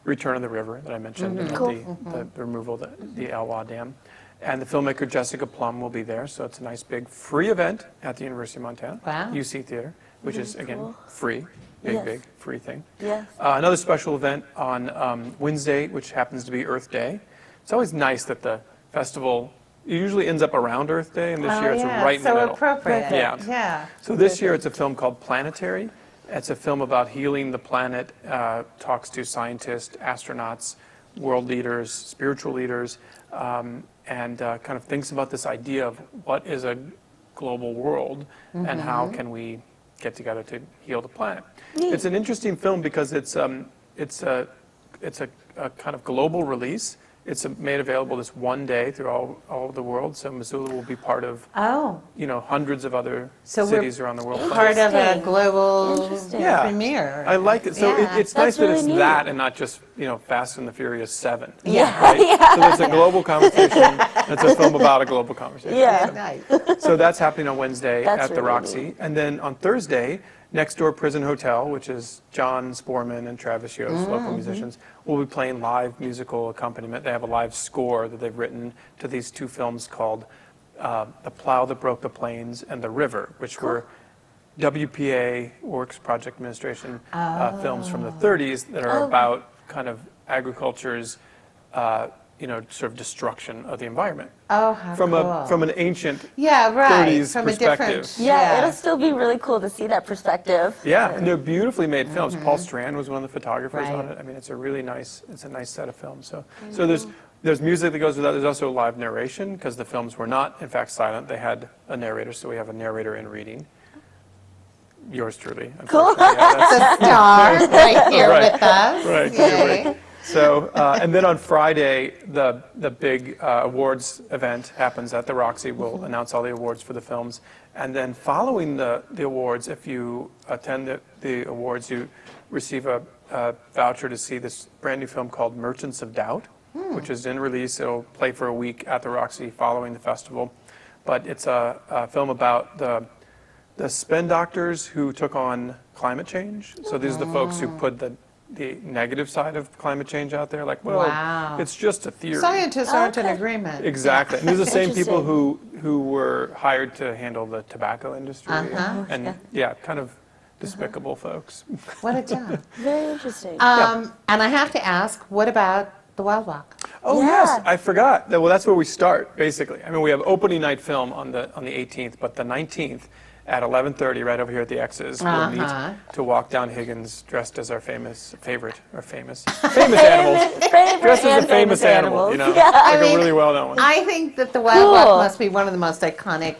Return of the River that I mentioned, about the removal of the Elwha Dam. And the filmmaker Jessica Plum will be there, so it's a nice big free event at the University of Montana, Wow. UC Theater, which is, again, cool. free, big, Yes. big free thing. Yes. Another special event on Wednesday, which happens to be Earth Day. It's always nice that the festival usually ends up around Earth Day, and this year it's right in the middle. So appropriate. Yeah. Yeah. So this year it's a film called Planetary. It's a film about healing the planet, talks to scientists, astronauts, world leaders, spiritual leaders, and kind of thinks about this idea of what is a global world and how can we get together to heal the planet. It's an interesting film because it's a kind of global release. It's made available this one day through all over the world. So Missoula will be part of hundreds of other cities around the world. Part of a global Yeah. premiere. I like it. So Yeah. it's nice that really it's neat. that and not just Fast and the Furious 7. Yeah. Right? So there's a global conversation. It's a film about a global conversation. Yeah. Nice. So that's happening on Wednesday That's at the really Roxy. neat. And then on Thursday, Next Door Prison Hotel, which is John Sporman and Travis Yost, local musicians, will be playing live musical accompaniment. They have a live score that they've written to these two films called The Plow That Broke the Plains and The River, which were WPA, Works Project Administration, films from the 30s that are about kind of agriculture's sort of destruction of the environment. Oh, how From cool. from an ancient Yeah, right. 30s From perspective. a different. Yeah, it'll still be really cool to see that perspective. Yeah, and they're beautifully made films. Paul Strand was one of the photographers on Right. it. I mean, it's a nice set of films. So there's music that goes with that. There's also live narration because the films were not, in fact, silent. They had a narrator, so we have a narrator in reading. Yours truly. Cool. unfortunately. Yeah, The star right here Right. with us. Right. Yay. Right. So, and then on Friday, the big awards event happens at the Roxy. We'll announce all the awards for the films. And then following the awards, if you attend the awards, you receive a voucher to see this brand new film called Merchants of Doubt, which is in release. It'll play for a week at the Roxy following the festival. But it's a film about the spin doctors who took on climate change. So these are the folks who put the negative side of climate change out there, like, well, Wow. it's just a theory. Scientists aren't in agreement. Exactly. And these are the same people Interesting. who were hired to handle the tobacco industry. And kind of despicable folks. What a job. Very interesting. And I have to ask, what about the Wild Walk? Oh Yeah. yes, I forgot. Well, that's where we start, basically. I mean, we have opening night film on the 18th, but the 19th at 11:30, right over here at the X's, we'll meet to walk down Higgins, dressed as our famous animals. Favorite Dressed as and a famous animal, animals. you know, Yeah. like I mean, a really well-known one. I think that the Wild Walk Cool. must be one of the most iconic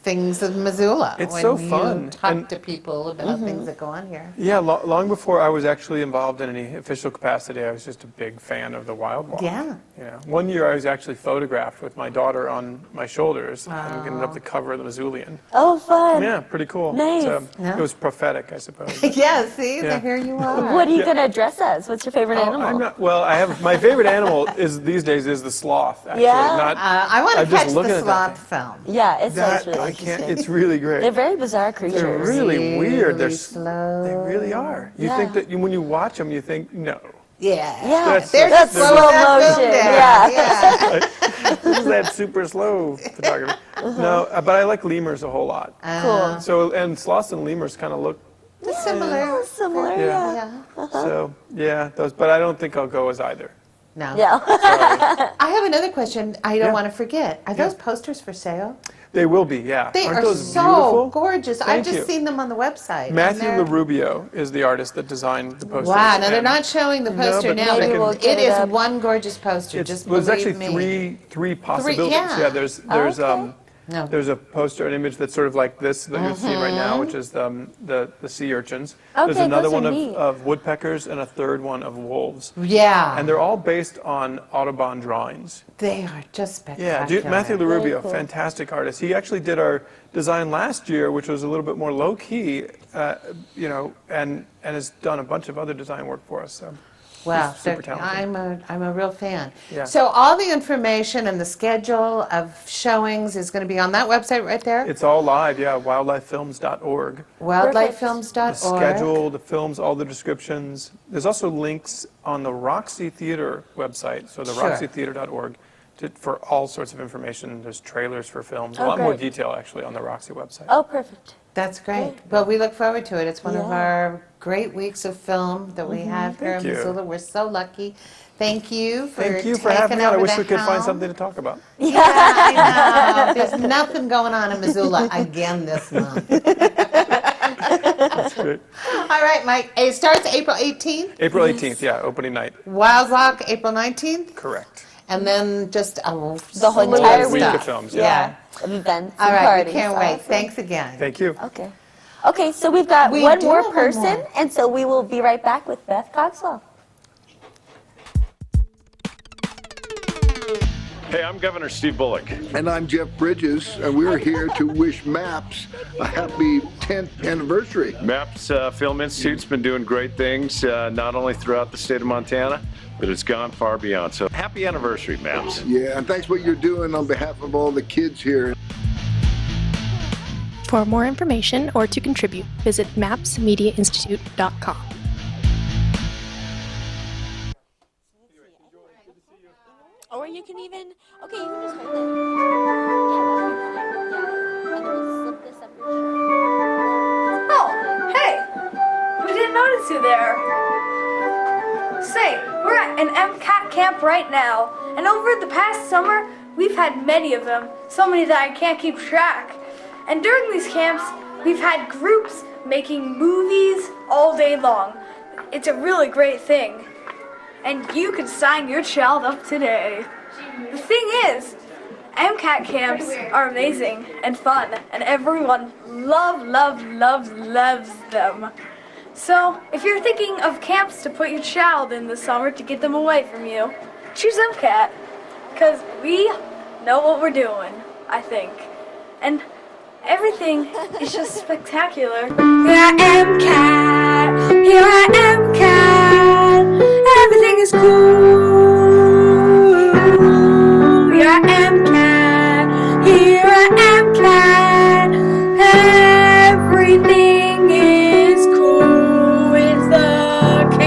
things of Missoula. It's when so you fun. talk And- to people about things that go on here. Yeah, long before I was actually involved in any official capacity, I was just a big fan of the Wild Walk. Yeah. You know, one year I was actually photographed with my daughter on my shoulders, and we ended up the cover of the Missoulian. Oh, fun. Yeah, pretty cool. Nice. So, Yeah. It was prophetic, I suppose. Yeah, see, Yeah. here you are. What are you going to dress as? What's your favorite Oh, animal? I have my favorite animal these days is the sloth. Actually, Yeah? not. I want to I'm just catch looking the at that sloth film. Yeah, it sounds That really I can't. interesting. It's really great. They're very bizarre creatures. They're really weird. They're slow. They really are. You Yeah. think that when you watch them, you think no. Yeah. Yeah, They're that's slow slow motion. motion. Yeah. Yeah. This is that super slow photography. No, but I like lemurs a whole lot. Cool. So and sloths and lemurs kind of look. Similar. Similar, Yeah. yeah. So yeah, those. But I don't think I'll go as either. No. Yeah. Sorry. I have another question I don't Yeah. want to forget. Are those posters for sale? They will be. Yeah. They Aren't are those so beautiful? gorgeous. I've Thank just you. seen them on the website. and Matthew they're- LaRubio is the artist that designed the posters. Wow, now they're and not showing the No, poster but now, maybe but we'll it get it is up. one gorgeous poster. Just Well, there's believe actually me. three possibilities. yeah. There's Okay. No. There's a poster, an image that's sort of like this that you're seeing right now, which is the sea urchins. There's Okay, another those are one neat. of woodpeckers and a third one of wolves. Yeah. And they're all based on Audubon drawings. They are just Yeah, spectacular. Matthew Very LaRubio, cool. fantastic artist. He actually did our design last year, which was a little bit more low-key, and has done a bunch of other design work for us. So Wow, he's super talented. I'm a real fan. Yeah. So all the information and the schedule of showings is going to be on that website right there? It's all live, yeah, wildlifefilms.org. Wildlifefilms.org. The schedule, the films, all the descriptions. There's also links on the Roxy Theater website, so the Sure. roxytheater.org, for all sorts of information. There's trailers for films, a Oh, lot more great. detail actually on the Roxy website. Oh, perfect. That's great. Well, we look forward to it. It's one of Yeah. our great weeks of film that we have here Thank in you. Missoula. We're so lucky. Thank you for Thank you for taking having me on. I over wish the we could find helm. something to talk about. Yeah, I know. There's nothing going on in Missoula again this month. That's great. All right, Mike. It starts April 18th. April 18th, yeah, opening night. Wild Rock, April 19th. Correct. And then just The whole slew entire of week stuff. of films, Yeah. Events All and right, parties. we can't wait. Awesome. Thanks again. Thank you. Okay. Okay, so we've got We one do more have one person, more. and so we will be right back with Beth Cogswell. Hey, I'm Governor Steve Bullock. And I'm Jeff Bridges, and we're here to wish MAPS a happy 10th anniversary. MAPS Film Institute's been doing great things, not only throughout the state of Montana, but it's gone far beyond. So happy anniversary, MAPS. Yeah, and thanks for what you're doing on behalf of all the kids here. For more information or to contribute, visit mapsmediainstitute.com. Or you can even, okay, you can just hold it. Yeah, that'd be fine. Yeah. And then we'll slip this up your shirt. Oh, hey! We didn't notice you there. Say, we're at an MCAT camp right now, and over the past summer, we've had many of them, so many that I can't keep track. And during these camps, we've had groups making movies all day long. It's a really great thing. And you can sign your child up today. The thing is, MCAT camps are amazing and fun, and everyone loves them. So, if you're thinking of camps to put your child in this summer to get them away from you, choose MCAT, because we know what we're doing, I think. And everything is just spectacular. Here I am, cat. Here I am, cat. Everything is cool. Here I am, cat. Here I am, cat. Everything is cool with the K.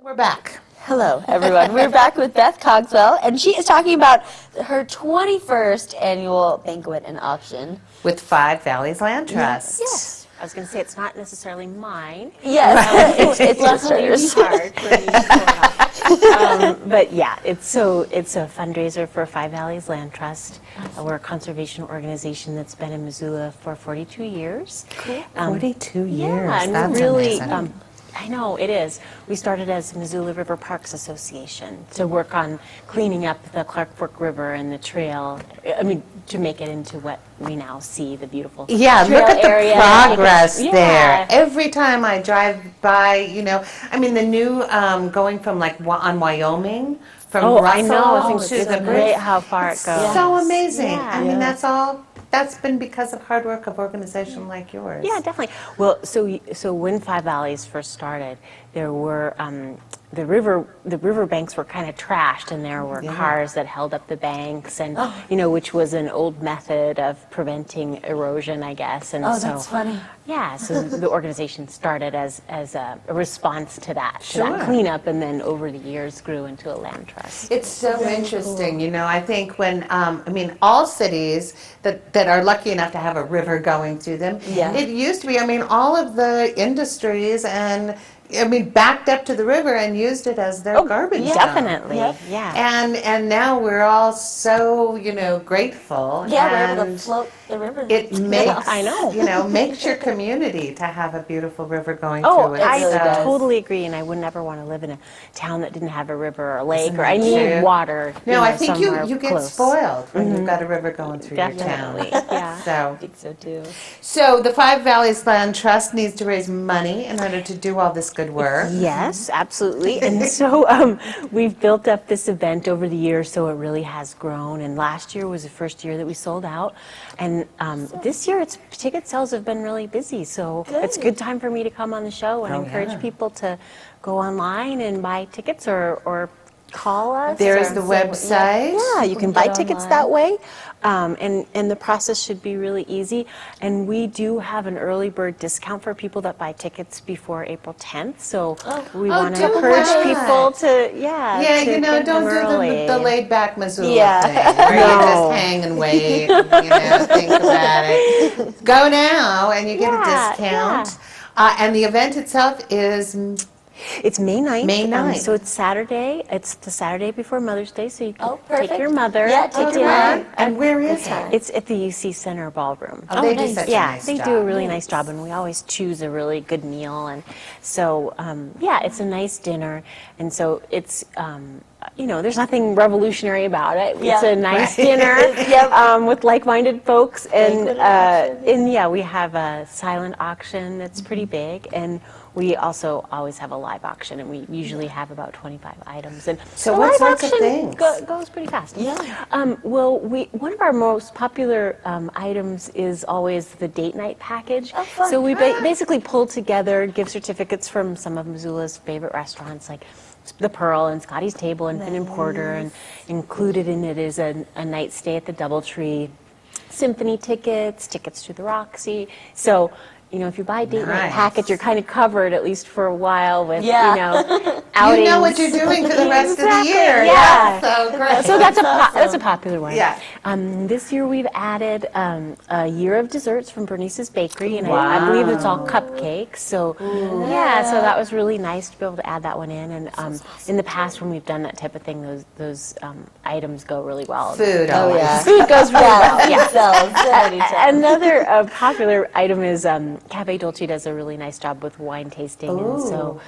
We're back. Hello, everyone. We're back with Beth Cogswell, and she is talking about her 21st annual banquet and auction. With Five Valleys Land Trust. Yes. I was going to say it's not necessarily mine. Yes, it's Lester's. Hard for me to pull it off. But yeah, it's a fundraiser for Five Valleys Land Trust. We're a conservation organization that's been in Missoula for 42 years. Cool. 42 years. Yeah, and That's really, amazing. I know, it is. We started as the Missoula River Parks Association to work on cleaning up the Clark Fork River and the trail, to make it into what we now see, the beautiful Look trail at the area. progress Yeah. there. Every time I drive by, the new going from on Wyoming, from I know. Russell It's to the great bridge. how far it goes. So amazing. Yeah. That's been because of hard work of organization like yours. Yeah, definitely. Well, so when Five Valleys first started, there were the river banks were kind of trashed, and there were cars that held up the banks, and which was an old method of preventing erosion, I guess. And so that's funny. Yeah, so the organization started as a response to that, Sure. cleanup, and then over the years grew into a land trust. It's so interesting, I think when, all cities that are lucky enough to have a river going through them, it used to be, all of the industries and, backed up to the river and used it as their garbage dump. Definitely, yeah. And now we're all so, grateful. Yeah, we're able and to float The river. it makes, I know. makes your community to have a beautiful river going Oh, through it. I So- totally agree, and I would never want to live in a town that didn't have a river or a lake, Isn't or I that need true? water. No, I think somewhere you get close. spoiled when you've Mhm. got a river going through your Definitely, town. yeah. So, I think so too. so the Five Valleys Land Trust needs to raise money in order to do all this good work. Yes, absolutely. And so we've built up this event over the years, so it really has grown. And last year was the first year that we sold out. And this year, ticket sales have been really busy. So it's a good time for me to come on the show and encourage people to go online and buy tickets or call us. There's the website. Yeah, you can buy tickets that way. And the process should be really easy. And we do have an early bird discount for people that buy tickets before April 10th. So we want to encourage people to, Yeah, to get don't them early. do the laid back Missoula Yeah. thing where you No. just hang and wait, think about it. Go now and you get a discount. And the event itself is... It's May 9th. May 9th. So it's Saturday. It's the Saturday before Mother's Day, so you can take perfect. your mother Yeah, to take your dinner. mom. And where is it? It's at the UC Center Ballroom. Oh, they do such a yeah, nice they job. do a really nice job, and we always choose a really good meal. And so, it's a nice dinner. And so it's, there's nothing revolutionary about it. It's a nice dinner with like-minded folks. And we have a silent auction that's pretty big. And we also always have a live auction, and we usually have about 25 items. And So the what live sorts of auction things? goes pretty fast. Yeah. One of our most popular items is always the date night package. Oh, fun. So we basically pull together gift certificates from some of Missoula's favorite restaurants, like the Pearl and Scotty's Table and Finn and Porter, and included in it is a night stay at the Doubletree, symphony tickets to the Roxy. So, if you buy a date night Nice. package, you're kind of covered, at least for a while, with, You outings. know what you're doing for the rest of the Exactly, year. yeah. So great. So that's a popular one. Yeah. This year we've added a year of desserts from Bernice's Bakery, and I believe it's all cupcakes. So so that was really nice to be able to add that one in. And in the past, when we've done that type of thing, those items go really well. Food, Food goes really well. Yeah. Sells. Another popular item is Cafe Dolce does a really nice job with wine tasting, and so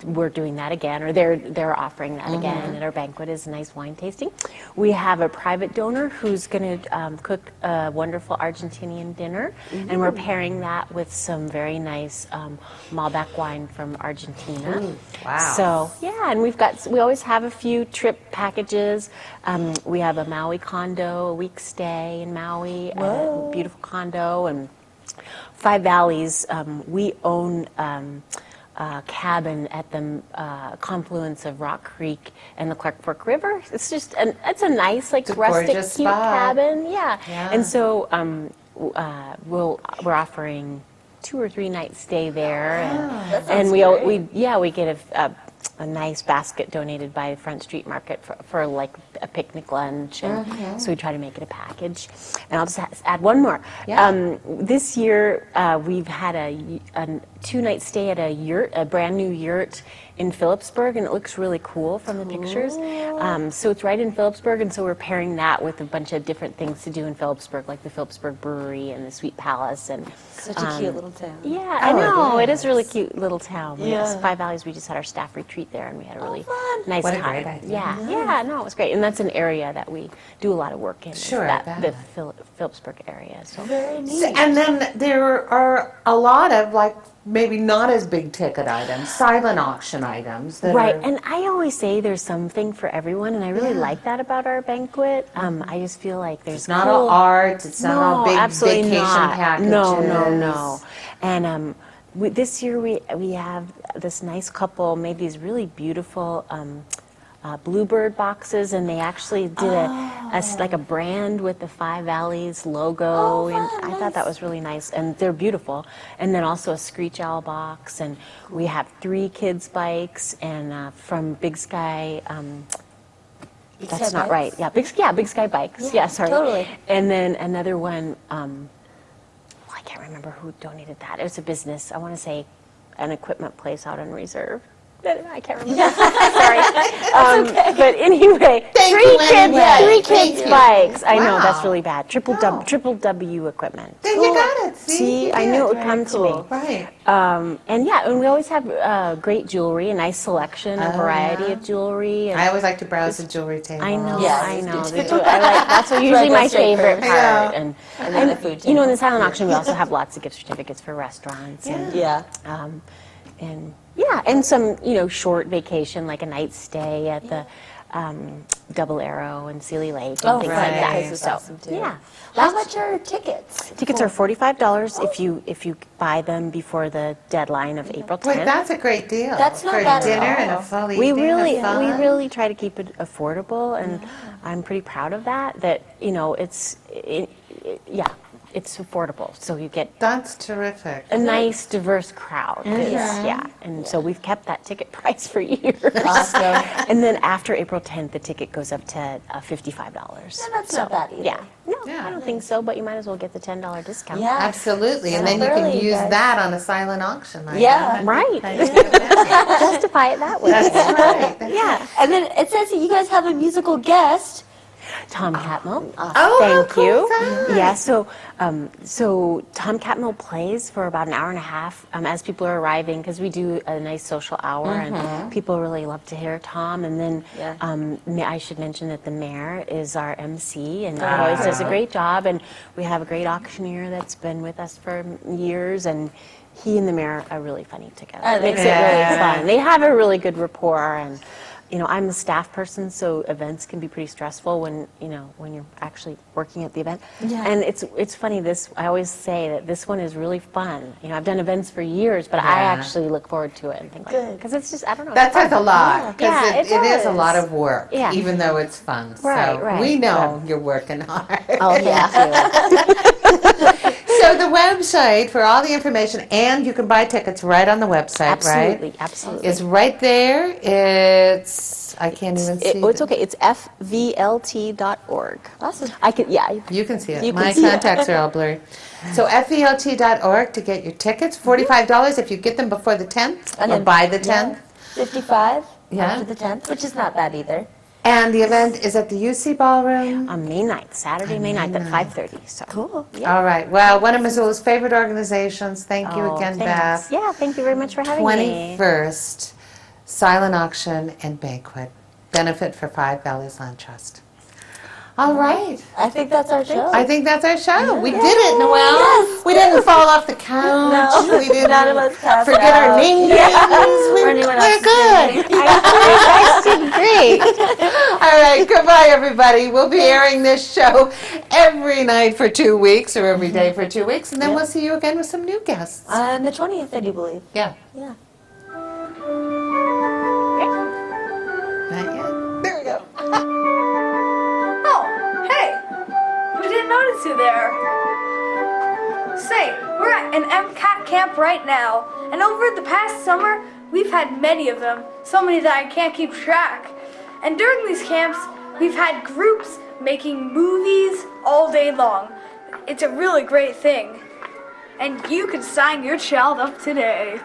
we're doing that again, or they're offering that again at our banquet is nice wine tasting. We have a private donor who's going to cook a wonderful Argentinian dinner, and we're pairing that with some very nice Malbec wine from Argentina. Ooh, wow. So and we always have a few trip packages. We have a Maui condo, a week stay in Maui, a beautiful condo, and Five Valleys, we own a cabin at the confluence of Rock Creek and the Clark Fork River. It's just it's a nice, like, rustic, cute gorgeous spot. cabin. Yeah. And so we're offering 2 or 3 nights stay there, and we get a nice basket donated by Front Street Market for like a picnic lunch, and so we try to make it a package. And I'll just add one more. This year we've had a 2-night stay at a brand new yurt in Phillipsburg, and it looks really cool from the pictures. So it's right in Phillipsburg, and so we're pairing that with a bunch of different things to do in Phillipsburg, like the Phillipsburg Brewery and the Sweet Palace. And Such a cute little town. Yeah, I know. it It is a really cute little town. Yeah. Yes, Five Valleys, we just had our staff retreat there, and we had a really nice What a time. great idea. Yeah, no, it was great. And that's an area that we do a lot of work in. is Sure, I bet. the Phillipsburg area. So Very neat. So, and then there are a lot of, like, maybe not as big ticket items, silent auction items. That Right, are, and I always say there's something for everyone, and I really like that about our banquet. I just feel like there's it's not all art, it's not all big absolutely vacation not. packages. No. And this year we have this nice couple made these really beautiful bluebird boxes, and they actually did like a brand with the Five Valleys logo, and I thought that was really nice, and they're beautiful. And then also a Screech Owl box, and we have 3 kids bikes, and from Big Sky. That's not right. Yeah, Big Sky Bikes. Yeah, sorry. Totally. And then another one. I can't remember who donated that. It was a business. I want to say an equipment place out on Reserve. I can't remember. Sorry. But anyway, three kids bikes. I know, that's really bad. Triple W equipment. There you got it. See, I knew it would come to me. Right. And we always have great jewelry, a nice selection, a variety of jewelry. And I always like to browse the jewelry table. I know, I know. That's usually my favorite part. And then the food in the silent auction, we also have lots of gift certificates for restaurants. And some, short vacation, like a night stay at the Double Arrow and Sealy Lake and things like that. So, awesome too. Yeah. How much are tickets? Tickets are $45 if you buy them before the deadline of April 10th. Wait, that's a great deal. That's not for bad dinner at all. and a full We evening really of fun. we really try to keep it affordable, and I'm pretty proud of that. That it's affordable, so you get That's terrific. a nice, diverse crowd. And so we've kept that ticket price for years. Awesome. And then after April 10th, the ticket goes up to $55. That's not bad either. Yeah. No, I don't think so, but you might as well get the $10 discount. Yeah. Absolutely, and then you can use that on a silent auction. Right. Justify it that way. That's right. Yeah. And then it says that you guys have a musical guest. Tom Catmull. Oh, Thank how cool you. is that? Yeah, so Tom Catmull plays for about an hour and a half as people are arriving, because we do a nice social hour, and people really love to hear Tom. And then I should mention that the mayor is our MC, and he always does a great job. And we have a great auctioneer that's been with us for years, and he and the mayor are really funny together. It makes it really fun. They have a really good rapport, and I'm a staff person, so events can be pretty stressful when you're actually working at the event. Yeah. And it's funny. I always say that this one is really fun. I've done events for years, but I actually look forward to it and think because it's just, I don't know. That says a lot, because it is a lot does. of work, even though it's fun. Right. We know you're working hard. Oh, yeah. So the website for all the information, and you can buy tickets right on the website, right? Absolutely. It's right there. I can't even see. It's okay. It's fvlt.org. Awesome. You can see it. You My can see contacts are all blurry. So fvlt.org to get your tickets. $45 if you get them before the 10th or by the 10th. $55 after the 10th, which is not bad either. And the event is at the UC Ballroom? On May 9th, Saturday, May 9th at 5:30. So. Cool. Yeah. All right. Well, one of Missoula's favorite organizations. Thank you again, thanks. Beth. Yeah, thank you very much for having me. 21st, silent auction and banquet. Benefit for Five Valleys Land Trust. All right. I think that's our show. I think that's our show. We did it, Noelle. Yes. We didn't fall off the couch. No. We didn't None of us passed forget out. our names. We're good. You guys did great. All right. Goodbye, everybody. We'll be airing this show every night for 2 weeks, or every day for 2 weeks, and then we'll see you again with some new guests. On the 20th, I do believe. Yeah. Yeah. Not yet. There we go. Oh, hey! We didn't notice you there. Say, we're at an MCAT camp right now, and over the past summer, we've had many of them, so many that I can't keep track. And during these camps, we've had groups making movies all day long. It's a really great thing. And you can sign your child up today.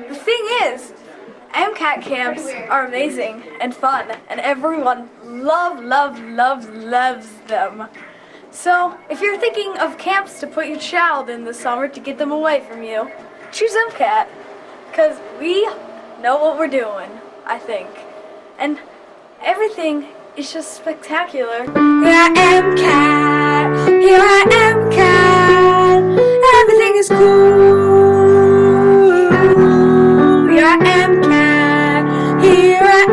The thing is, MCAT camps are amazing and fun, and everyone loves them. So, if you're thinking of camps to put your child in this summer to get them away from you, choose MCAT, because we know what we're doing, I think. And everything is just spectacular. Here I am, cat. Here I am, cat. Everything is cool. Here I am, cat. Here I